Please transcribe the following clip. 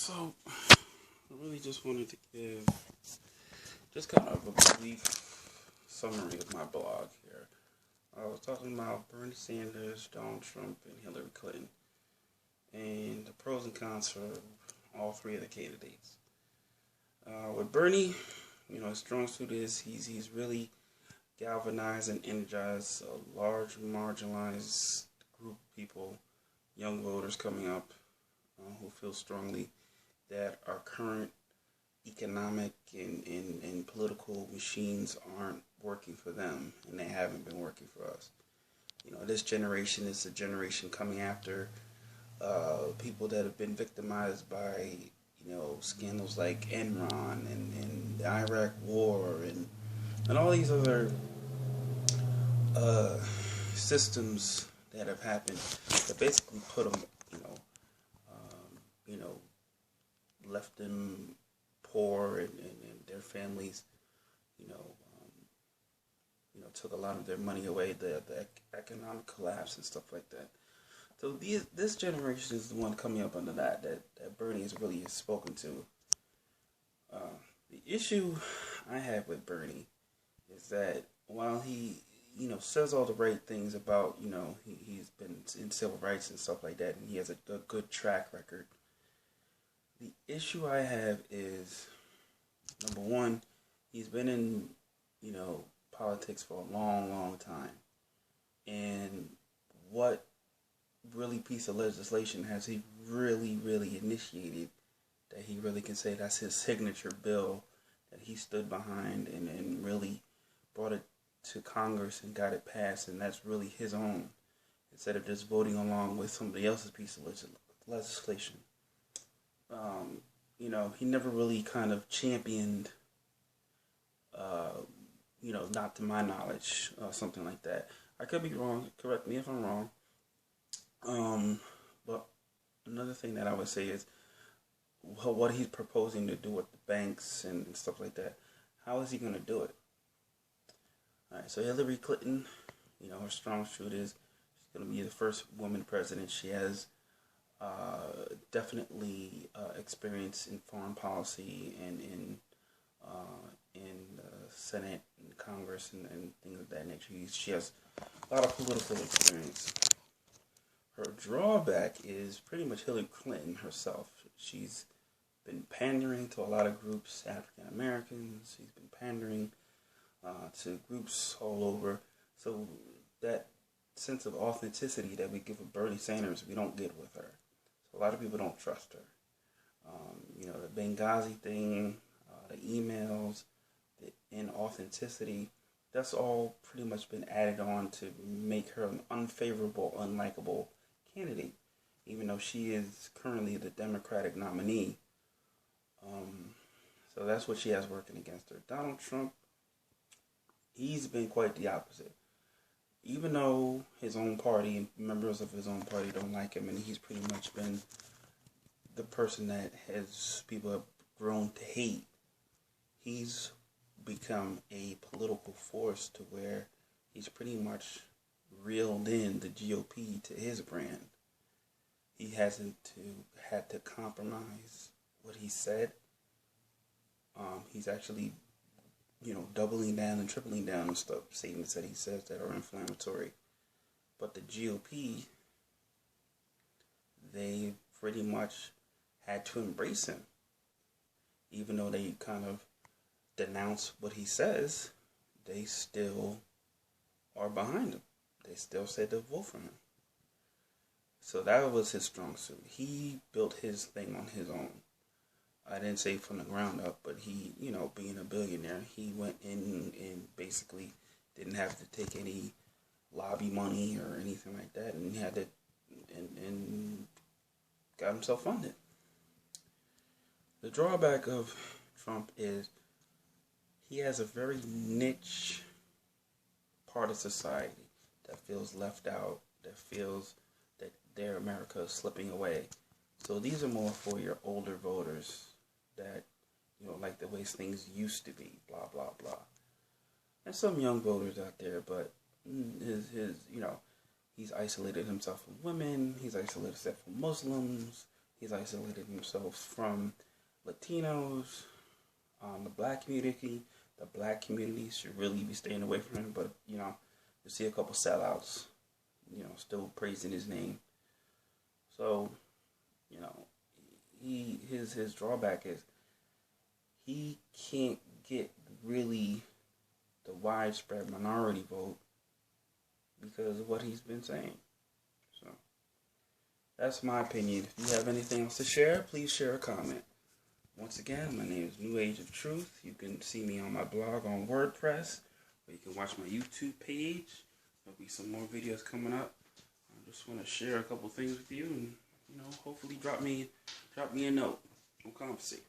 So, I really just wanted to give just kind of a brief summary of my blog here. I was talking about Bernie Sanders, Donald Trump, and Hillary Clinton, and the pros and cons for all three of the candidates. With Bernie, his strong suit is he's really galvanized and energized a large marginalized group of people, young voters coming up who feel strongly that our current economic and political machines aren't working for them, and they haven't been working for us. This generation is a generation coming after people that have been victimized by, scandals like Enron and the Iraq War and all these other systems that have happened that basically put them, left them poor and their families, took a lot of their money away, the economic collapse and stuff like that. So this generation is the one coming up under that Bernie has really spoken to. The issue I have with Bernie is that while he, says all the right things about, he's been in civil rights and stuff like that, and he has a good track record. The issue I have is, number one, he's been in, politics for a long, long time. And what really piece of legislation has he really, really initiated that he really can say that's his signature bill that he stood behind and really brought it to Congress and got it passed, and that's really his own, instead of just voting along with somebody else's piece of legislation. He never really kind of championed, not to my knowledge, something like that. I could be wrong. Correct me if I'm wrong. But another thing that I would say is what he's proposing to do with the banks and stuff like that. How is he going to do it? All right, so Hillary Clinton, her strong suit is she's going to be the first woman president. She has definitely experience in foreign policy and in the Senate and Congress and things of that nature. She has a lot of political experience. Her drawback is pretty much Hillary Clinton herself. She's been pandering to a lot of groups, African Americans. She's been pandering to groups all over. So that sense of authenticity that we give with Bernie Sanders, we don't get with her. So a lot of people don't trust her. The Benghazi thing, the emails, the inauthenticity, that's all pretty much been added on to make her an unfavorable, unlikable candidate, even though she is currently the Democratic nominee. So that's what she has working against her. Donald Trump, he's been quite the opposite. Even though his own party and members of his own party don't like him, and he's pretty much been the person that people have grown to hate, he's become a political force to where he's pretty much reeled in the GOP to his brand. He hasn't had to compromise what he said. He's actually, doubling down and tripling down on stuff, statements that he says that are inflammatory. But the GOP, they pretty much had to embrace him. Even though they kind of denounce what he says, they still are behind him. They still say they'll vote for him. So that was his strong suit. He built his thing on his own. I didn't say from the ground up, but he, being a billionaire, he went in and basically didn't have to take any lobby money or anything like that, and he had to, and got himself funded. The drawback of Trump is he has a very niche part of society that feels left out, that feels that their America is slipping away. So these are more for your older voters that, like the way things used to be, blah, blah, blah. And some young voters out there, but he's isolated himself from women, he's isolated himself from Muslims, He's isolated himself from Latinos, the black community. The black community should really be staying away from him. But, you see a couple sellouts, still praising his name. So, his drawback is he can't get really the widespread minority vote because of what he's been saying. So, that's my opinion. If you have anything else to share, please share a comment. Once again, my name is New Age of Truth. You can see me on my blog on WordPress, or you can watch my YouTube page. There'll be some more videos coming up. I just want to share a couple things with you, and hopefully drop me a note. We'll conversate.